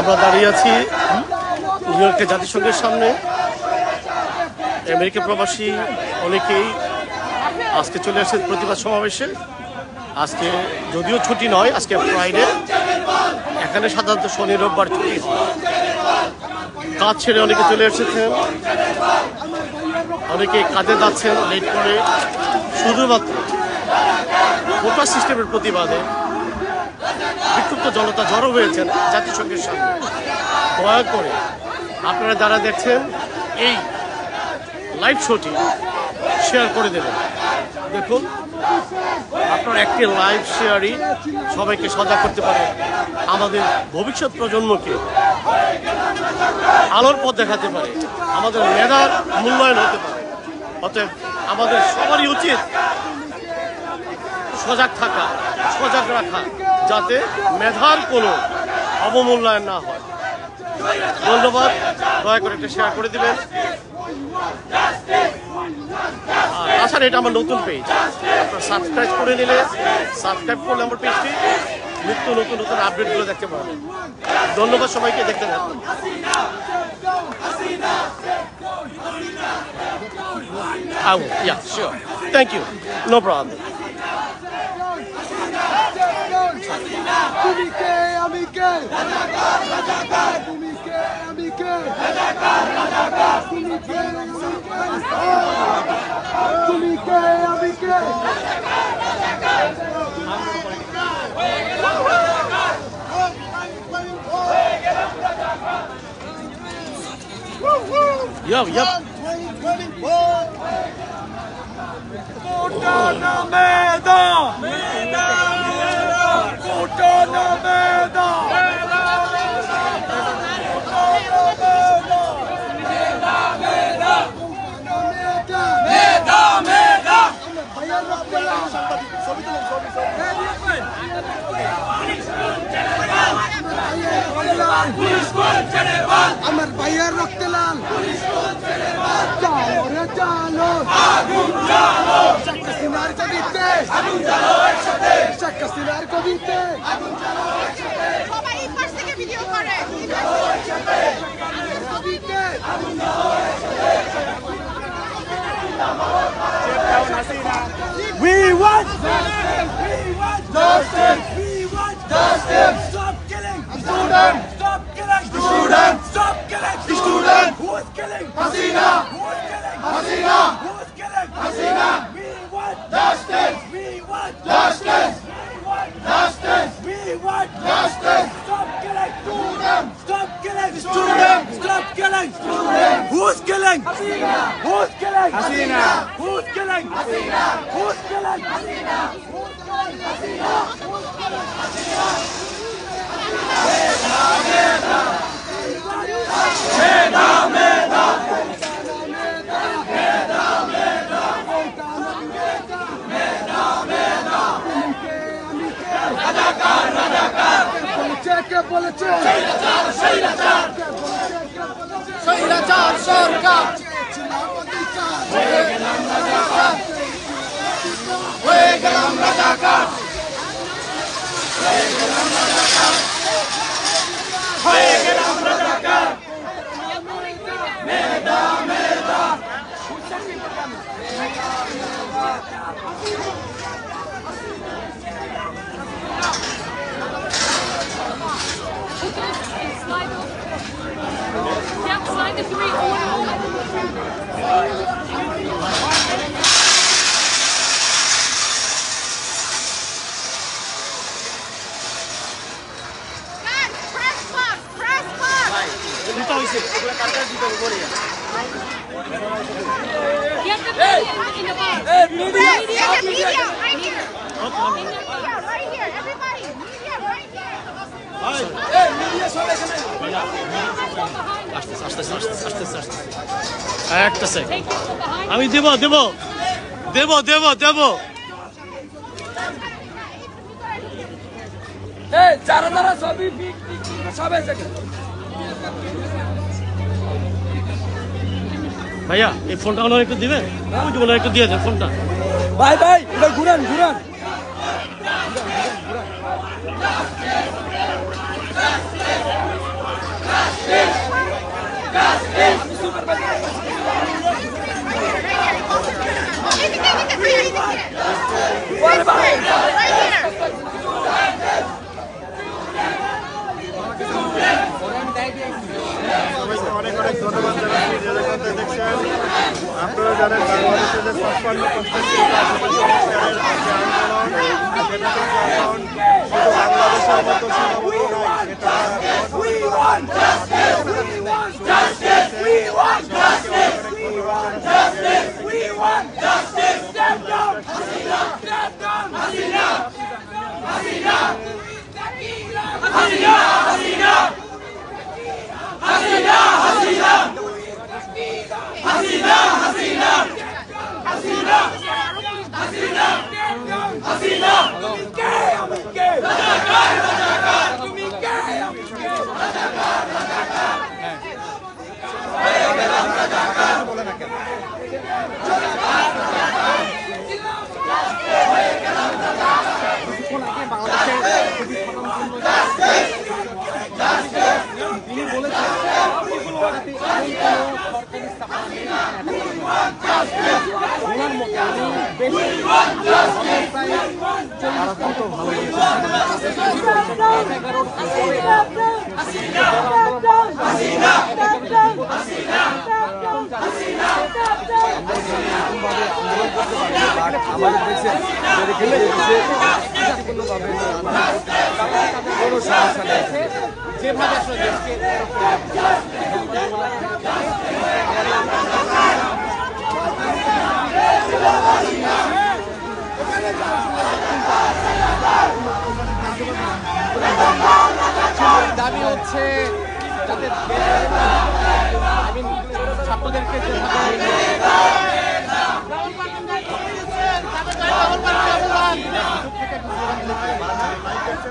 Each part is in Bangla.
আমরা দাঁড়িয়ে আছি নিউ ইয়র্কের জাতিসংঘের সামনে। আমেরিকা প্রবাসী অনেকেই আজকে চলে আসছে প্রতিবাদ সমাবেশে। আজকে যদিও ছুটি নয়, আজকে ফ্রাইডে। এখানে সাধারণত শনি রোববার ছুটি হয়। কাজ ছেড়ে অনেকে চলে এসেছেন, অনেকে কাজে যাচ্ছেন লেট করে, শুধুমাত্র কোটা সিস্টেমের প্রতিবাদে বিক্ষুব্ধ জনতা জড়ো হয়েছেন জাতিসংঘের সামনে। দয়া করে আপনারা যারা দেখছেন এই লাইভ শোটি শেয়ার করে দেবেন। দেখুন, আপনার একটি লাইভ শেয়ারই সবাইকে সজাগ করতে পারে, আমাদের ভবিষ্যৎ প্রজন্মকে আলোর পথ দেখাতে পারে, আমাদের মেধার মূল্যায়ন হতে পারে। অতএব আমাদের সবারই উচিত সজাগ থাকা, সজাগ রাখা, যাতে মেধার কোনো অবমূল্যায়ন না হয়। ধন্যবাদ। দয়া করে একটা শেয়ার করে দিবেন। তাছাড়া এটা আমার নতুন পেজ, আপনারা সাবস্ক্রাইব করে নিলে, সাবস্ক্রাইব করলে আমার পেজটি নিত্য নতুন নতুন আপডেটগুলো দেখতে পারবেন। ধন্যবাদ সবাইকে, দেখতে থাকুন। I will, yeah, sure. Thank you. No problem. Yep, yep. Puta na meda! Meda! Puta na meda! আমার ভাইয়ের রক্তে লাল, চালো রে চালো, শেখ হাসিনার কবিতে, শেখ হাসিনার কবিতে, সবাই এই পাশ থেকে ভিডিও করে। কবিতে We want justice, We want justice. Stop killing Student. Stop killing Student. Stop killing Student. Who is killing Hasina. Who is killing Hasina. Who is killing Hasina. We want Justice. We want Justice. We want Justice. We want Justice. Stop killing Student. Stop killing Student. Stop killing Student. Who's killing Hasina. Who's killing Hasina. Who's killing Hasina. Who's killing Hasina. Who's killing Hasina Who's killing বলেছে স্বৈরাচার সরকার হয়ে গেলাম রাজাকার, হয়ে গেলাম রাজাকার, হয়ে গেলাম রাজাকার, হয়ে গেলাম রাজাকার। মেধা মেধা Yep, sign the 3 order. Guys, press plus, press plus. দিতে হয়েছে, এগুলো কার কাছে দিতে হবে বলে। Get the media in the box. Hey, media! Get the media right here. Media right here. Everybody, media right here. আসতেছে আসতেছে আসতেছে আসতেছে আসতেছে একটা second, Take it from behind. আমি দেব দেব দেব দেব দেব। এই যারা যারা ছবি সব এসে ভাইয়া এই ফোনটা ওনার একটু দিবেন, ওনার একটু দিয়ে দেন ফোনটা। ভাই ভাই এটা ঘুরান ঘুরান তিপ্পান্ন পঞ্চাশ সংস্কারের যে আন্দোলন সেটা কিন্তু এখন শুধু বাংলাদেশের মতো সীমাবদ্ধ নয়, সেটা আমাদের দেশে কোনোভাবে কোনো সমস্যা নেই, যেভাবে আসলে দেশকে দাবি হচ্ছে যাতে ছাত্রদেরকে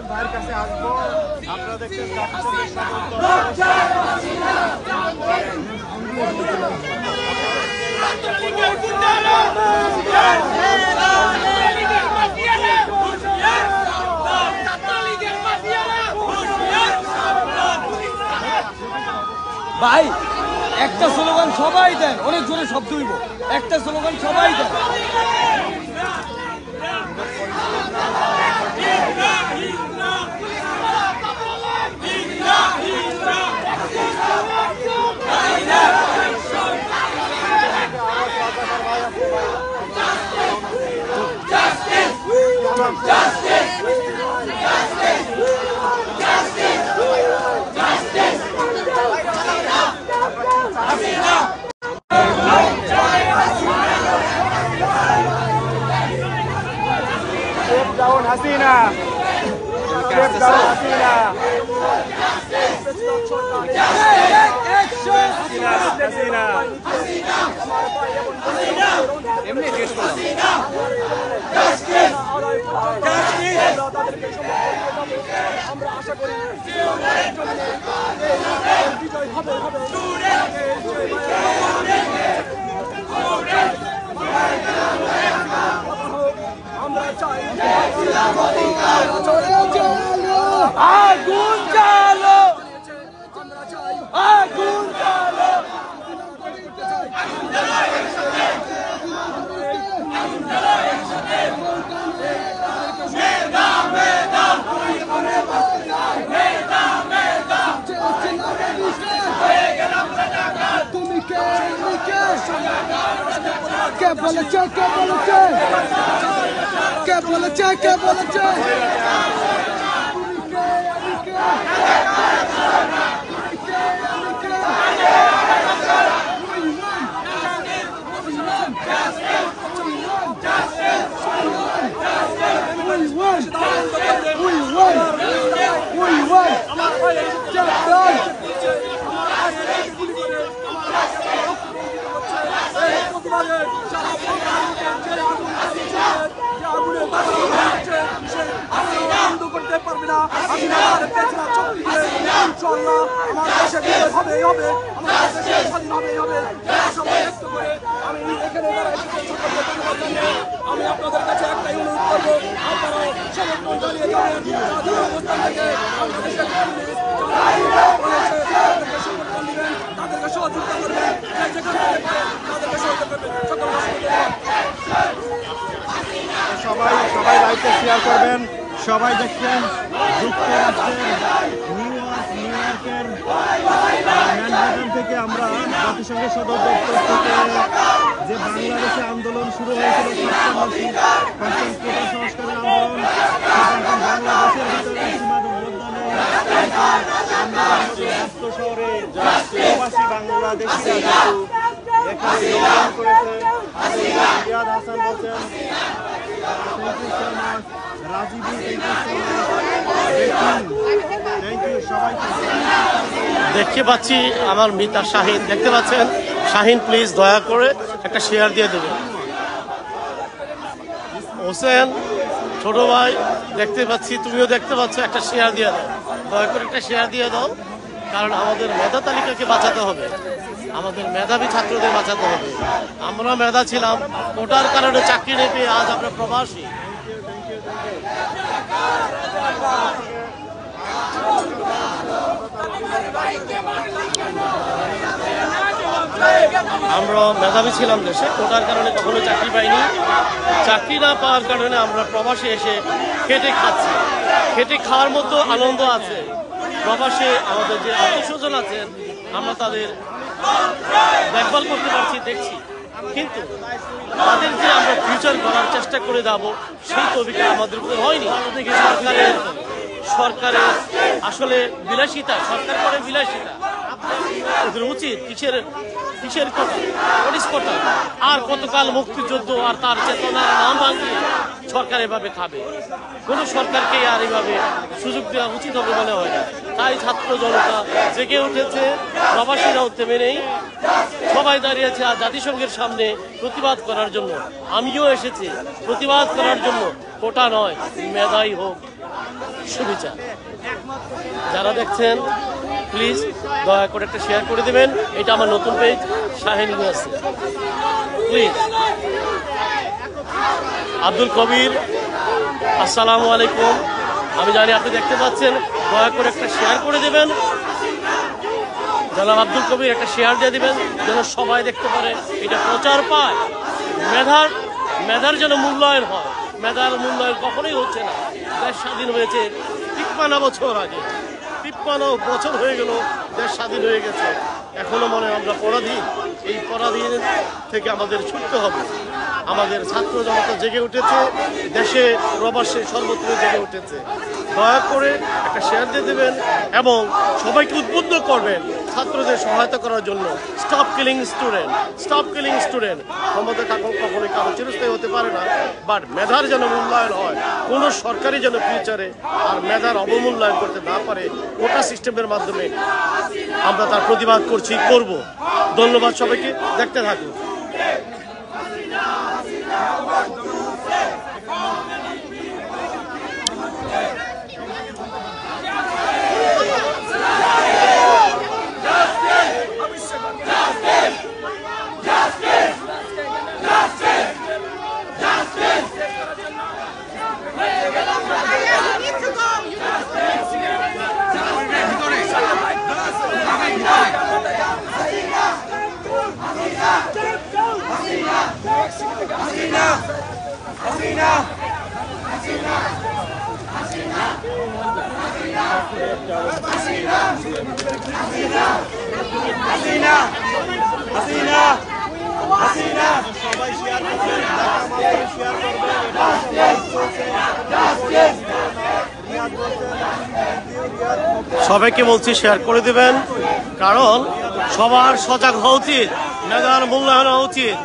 ভাইয়ের কাছে আসবো। আপনারা দেখছেন ভাই একটা স্লোগান সবাই দেন, অনেক জোরে শব্দ হইব, একটা স্লোগান সবাই দেন। হাসিনা, হাসিনা, আমরা আশা করি বিজয় হবে আমরা চাই আগুন জ্বালো, আগুন জ্বালো, তুমি কে বলেছে, কে বলেছে, কে বলেছে, কে বলেছে, করতে পারবে না। আমি আমার দেশে বিজয় হবেই হবে, আমার দেশে স্বাধীন হবেই হবে। সবাই ব্যক্ত করে আমি এখানে আমি আপনাদের কাছে একটাই অনুরোধ করবো, আপনারা সমর্থন চালিয়ে যাবেন। অবস্থান থেকে বাংলাদেশের সমর্থন দিবেন, তাদেরকে সহযোগিতা করবেন, তাদেরকে সহযোগিতা করবেন। সবাই লাইভটা শেয়ার করবেন। সবাই দেখছেন যুক্তরাষ্ট্রের নিউ ইয়র্কের ম্যানহাটন থেকে আমরা জাতিসংঘের সদর দপ্তর থেকে যে বাংলাদেশে আন্দোলন শুরু হয়েছিল 57 কোটা সংস্কারের আন্দোলন, সেটা এখন বাংলাদেশের ভিতরে সীমাবদ্ধ নেই। রাষ্ট্র শহরে প্রবাসী বাংলাদেশিরা কিন্তু এখানে যোগদান করেছে। রিয়াদ হাসান বলছেন থ্যাংক ইউ সো মাচ, রাজীবী থ্যাংক ইউ সবাইকে। দেখতে পাচ্ছি আমার মিতা শাহিন, দেখতে পাচ্ছেন শাহিন, প্লিজ দয়া করে একটা শেয়ার দিয়ে দেবেন। হোসেন ছোট ভাই দেখতে পাচ্ছি, তুমিও দেখতে পাচ্ছ, একটা শেয়ার দিয়ে দাও, দয়া করে একটা শেয়ার দিয়ে দাও, কারণ আমাদের মেধা তালিকাকে বাঁচাতে হবে, আমাদের মেধাবী ছাত্রদের বাঁচাতে হবে। আমরা মেধা ছিলাম, কোটার কারণে চাকরি না পেয়ে আজ আমরা প্রবাসী। আমরা মেধাবী ছিলাম দেশে, কোটার কারণে কখনো চাকরি পাইনি, চাকরি না পাওয়ার কারণে আমরা প্রবাসে এসে খেটে খাচ্ছি। খেটে খাওয়ার মতো আনন্দ আছে। প্রবাসে আমাদের যে আত্মীয়স্বজন আছেন, আমরা তাদের দেখভাল করতে পারছি, দেখছি, কিন্তু তাদের যে আমরা ফিউচার করার চেষ্টা করে যাব সেই তবিকা আমাদের উপরে হয়নি। সরকারের আসলে বিলাসিতা, সরকার করে বিলাসিতা, ওদের উচিত কিসের কথা, আর কতকাল মুক্তিযুদ্ধ আর তার চেতনার নাম ভাঙিয়ে সরকার এভাবে খাবে। কোনো সরকারকে আর এভাবে সুযোগ দেওয়া উচিত হবে মনে হয় না। তাই ছাত্র জনতা জেগে উঠেছে, প্রবাসীরাও থেমে নেই, সবাই দাঁড়িয়েছে আর জাতিসংঘের সামনে প্রতিবাদ করার জন্য। আমিও এসেছি প্রতিবাদ করার জন্য, কোটা নয়, মেধাই হোক সুবিচার। যারা দেখছেন প্লিজ দয়া করে একটা শেয়ার করে দেবেন। এটা আমার নতুন পেজ শাহিন আছে, প্লিজ। আব্দুল কবির, আসসালামু আলাইকুম, আমি জানি আপনি দেখতে পাচ্ছেন, দয়া করে একটা শেয়ার করে দেবেন। জনাব আব্দুল কবির একটা শেয়ার দিয়ে দিবেন যেন সবাই দেখতে পারে, এটা প্রচার পায়, মেধার যেন মূল্যায়ন হয়। মেধার মূল্যায়ন কখনোই হচ্ছে না। দেশ স্বাধীন হয়েছে 53 বছর আগে, 53 বছর হয়ে গেল দেশ স্বাধীন হয়ে গেছে, এখনো মনে আমরা পরাধীন। এই পরাধীন থেকে আমাদের ছুটতে হবে। আমাদের ছাত্র জনতা জেগে উঠেছে, দেশে প্রবাসে সর্বত্র জেগে উঠেছে। দয়া করে একটা শেয়ার দিয়ে দেবেন এবং সবাইকে উদ্বুদ্ধ করবেন ছাত্রদের সহায়তা করার জন্য। Stop killing student, stop killing student. ক্ষমতা কখনোই কারো চিরস্থায়ী হতে পারে না, বাট মেধার যেন মূল্যায়ন হয়। কোনো সরকারই যেন ফিউচারে আর মেধার অবমূল্যায়ন করতে না পারে। কোটা সিস্টেমের মাধ্যমে আমরা তার প্রতিবাদ করব। ধন্যবাদ সবাইকে, দেখতে থাকুন। সবাই শেয়ার করবেন, শেয়ার করবেন। সবাইকে বলছি শেয়ার করে দিবেন, কারণ সবার সজাগ হওয়া উচিত, মেধার মূল্যায়ন হওয়া উচিত।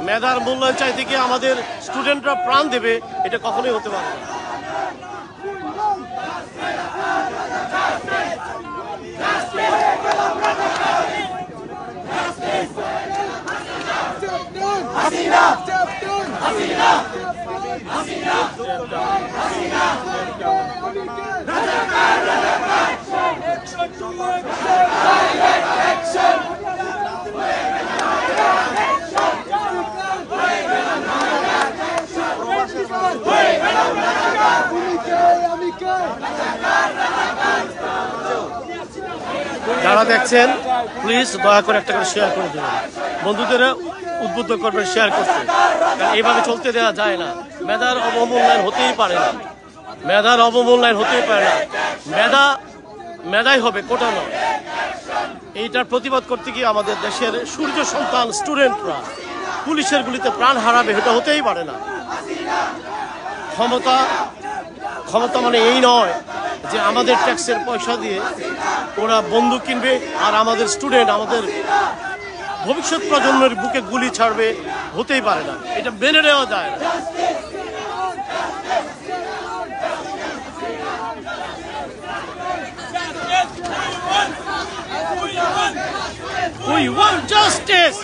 মেধার মূল্যায়ন চাইতে গিয়ে আমাদের স্টুডেন্টরা প্রাণ দেবে, এটা কখনোই হতে পারে না। যারা দেখছেন প্লিজ দয়া করে একটা করে শেয়ার করে দেবেন, বন্ধুদেরা উদ্বুদ্ধ করবেন শেয়ার করতে। কারণ এইভাবে চলতে দেওয়া যায় না। মেধার অবমূল্যায়ন হতেই পারে না, মেধার অবমূল্যায়ন হতেই পারে না। মেধাই হবে, কোটা নয়। এইটার প্রতিবাদ করতে গিয়ে আমাদের দেশের সূর্য সন্তান স্টুডেন্টরা পুলিশের গুলিতে প্রাণ হারাবে, এটা হতেই পারে না। ক্ষমতা মানে এই নয় যে আমাদের ট্যাক্সের পয়সা দিয়ে ওরা বন্দুক কিনবে আর আমাদের স্টুডেন্ট, আমাদের ভবিষ্যৎ প্রজন্মের বুকে গুলি ছাড়বে, হতেই পারে না, এটা মেনে নেওয়া যায় না। We want justice.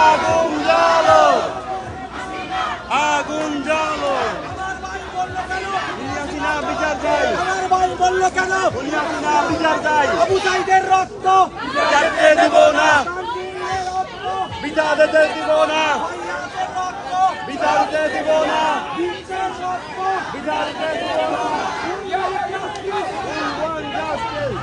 আগুন জ্বালো, আগুন জ্বালো। হাসিনা বিচার চাই, আমার ভাই বললো কেন? হাসিনা বিচার চাই। আবু সাইদের রক্ত বিচারতে দিব না, বিচার দিতে দিব না, বিচার দিতে দিব না, বিচার দিতে দিব না। We want justice.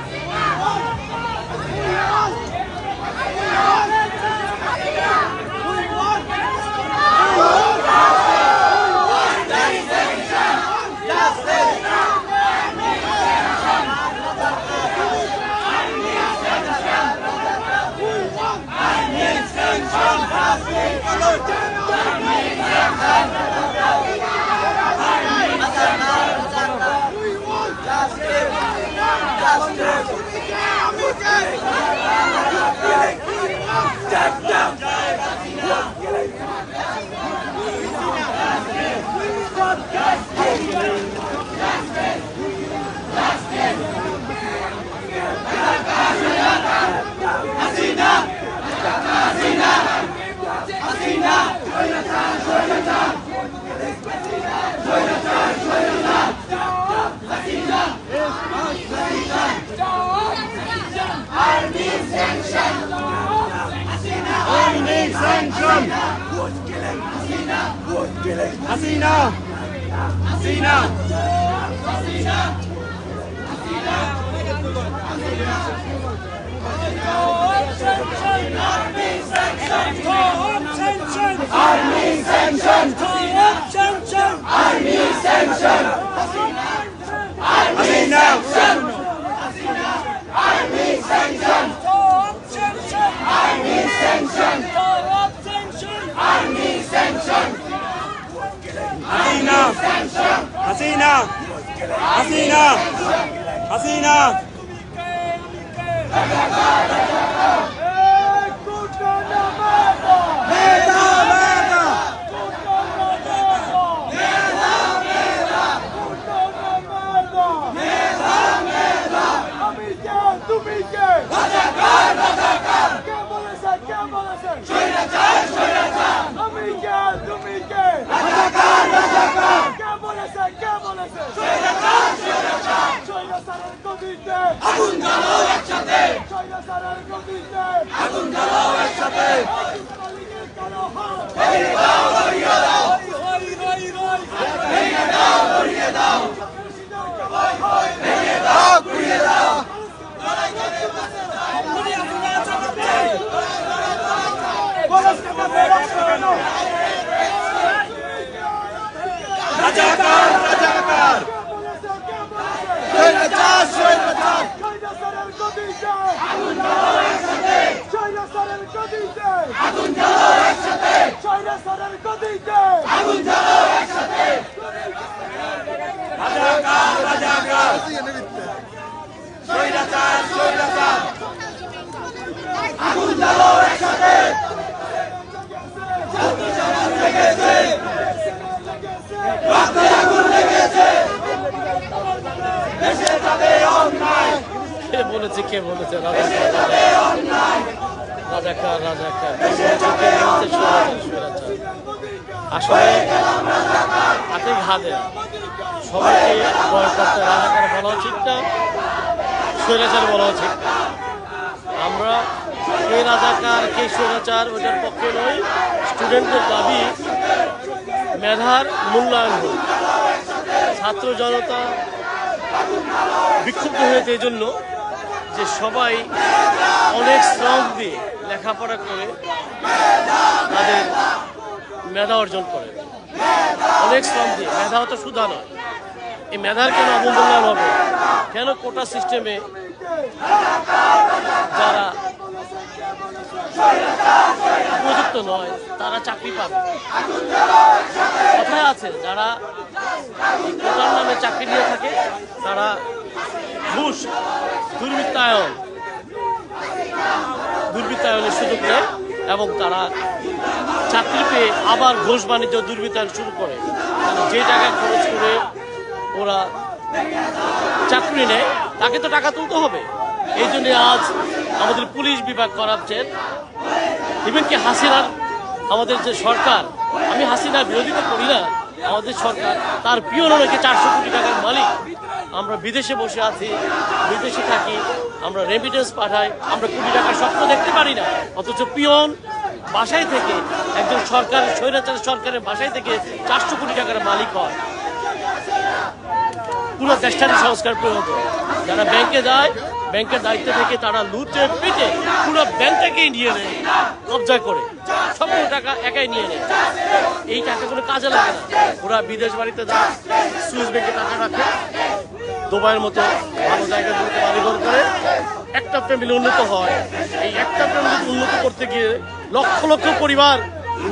Sanction! Hasina! Hasina! Army sanction! Army sanction! Hasina! Army sanction! Army sanction! Army sanction! Hasina! Hasina! Hasina! Hasina! আগুন জ্বালাও একসাথে, আগুন জ্বালাও একসাথে, ভেঙে দাও গড়িয়ে দাও, ভেঙে দাও গড়িয়ে দাও, ভেঙে দাও গড়িয়ে দাও। রাজাকার রাজাকার স্বৈরাচার স্বৈরাচার আগুন জ্বালাও একসাথে, আগুন জ্বালাও একসাথে, আগুন জ্বালাও একসাথে। রাজাকার রাজাকার স্বৈরাচার স্বৈরাচার আগুন জ্বালাও একসাথে। আগুন লেগেছে, রক্তে আগুন লেগেছে, দেশে যাবে অন্যায়। কে বলেছে রাজাকার রাজাকার আসলে হাতে ঘাদে সবাইকে ভয় করতে রাজাকার বলা উচিত না, স্বৈরাচার বলা উচিত। আমরা কে রাজাকার কে স্বৈরাচার ওইটার পক্ষে নই। স্টুডেন্টদের দাবি মেধার মূল্যায়ন হোক। ছাত্র জনতা বিক্ষুব্ধ হয়েছে এই জন্য যে সবাই অনেক শ্রম দিয়ে লেখাপড়া করে তাদের মেধা অর্জন করে, অনেক শ্রম দিয়ে। মেধাও তো সুধা নয়, এই মেধার কেন অবমূল্যায়ন হবে? কেন কোটা সিস্টেমে যারা উপযুক্ত নয় তারা চাকরি পাবে? কথায় আছে যারা এই কোটার নামে চাকরি নিয়ে থাকে তারা ঘুষ দুর্বৃত্তায়নের সুযোগ নেয় এবং তারা চাকরি পেয়ে আবার ঘুষ বাণিজ্য দুর্বৃত্তায়ন শুরু করে। তারা যে টাকা খরচ করে ওরা চাকরি নেয় তাকে তো টাকা তুলতে হবে। এই জন্য আজ আমাদের পুলিশ বিভাগ করাচ্ছেন। ইভেন কি হাসিনার আমাদের যে সরকার, আমি হাসিনার বিরোধিতা করি না, আমাদের সরকার তার পিয়ন নাকি 400 কোটি টাকার মালিক। আমরা বিদেশে বসে আছি, বিদেশে থাকি, আমরা রেমিটেন্স পাঠাই, আমরা কোটি টাকার স্বপ্ন দেখতে পারি না, অথচ পিয়ন বাসায় থেকে একজন সরকার স্বৈরাচার সরকারের বাসায় থেকে 400 কোটি টাকার মালিক হয়। পুরো দেশটারই সংস্কার প্রয়োজন। যারা ব্যাংকে যায়, ব্যাংকের দায়িত্ব থেকে তারা লুটে পিটে পুরো ব্যাংকটাকেই নিয়ে নেয়, কবজা করে সবগুলো টাকা একাই নিয়ে নেয়। এই টাকা কোনো কাজে লাগে না। ওরা বিদেশ বাড়িতে যায়, সুইস ব্যাংকে টাকা রাখে, দুবাইয়ের মতো ভালো জায়গাগুলোতে বাড়িঘর করে একটা ফ্যামিলি উন্নত হয়। এই একটা ফ্যামিলি উন্নত করতে গিয়ে লক্ষ লক্ষ পরিবার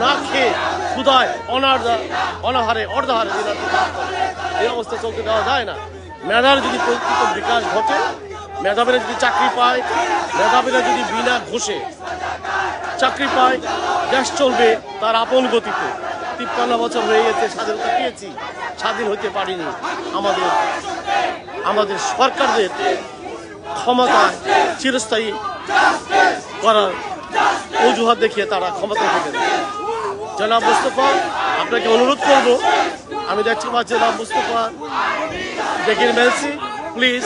না খেয়ে ক্ষুধায় অনাহারে অর্ধাহারে এই অবস্থা চলতে দেওয়া যায় না। মেধার যদি প্রকৃত বিকাশ ঘটে, মেধাবীরা যদি চাকরি পায়, মেধাবীরা যদি বিনা ঘুষে চাকরি পায়, দেশ চলবে তার আপন গতিতে। 53 বছর হয়ে গেছে স্বাধীনতা পেয়েছি, স্বাধীন হতে পারিনি। আমাদের সরকারদের ক্ষমতা চিরস্থায়ী করার অজুহাত দেখিয়ে তারা ক্ষমতায় থেকে দেয়। জনাব মুস্তফা, আপনাকে অনুরোধ করব, আমি দেখছি জনাব মুস্তফা দেখেন বলছি, please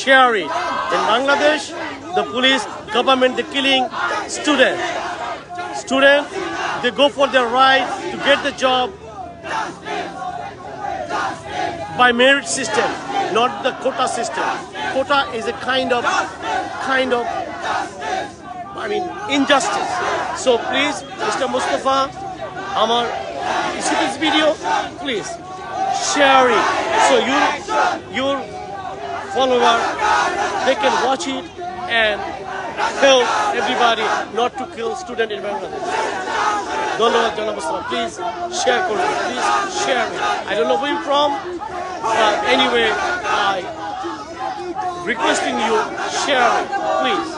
share it. In Bangladesh, the police government, they killing students. They go for their right to get the job by merit system, not the quota system. Quota is a kind of injustice. So please, Mr. Mustafa, Amar, you see this video? Please share it so your follower, they can watch it and help everybody not to kill student in Bangladesh. Dhanyawad Janab Mustafa, please share it. Please share it. I don't know where you're from, but anyway, I requesting you share it, please.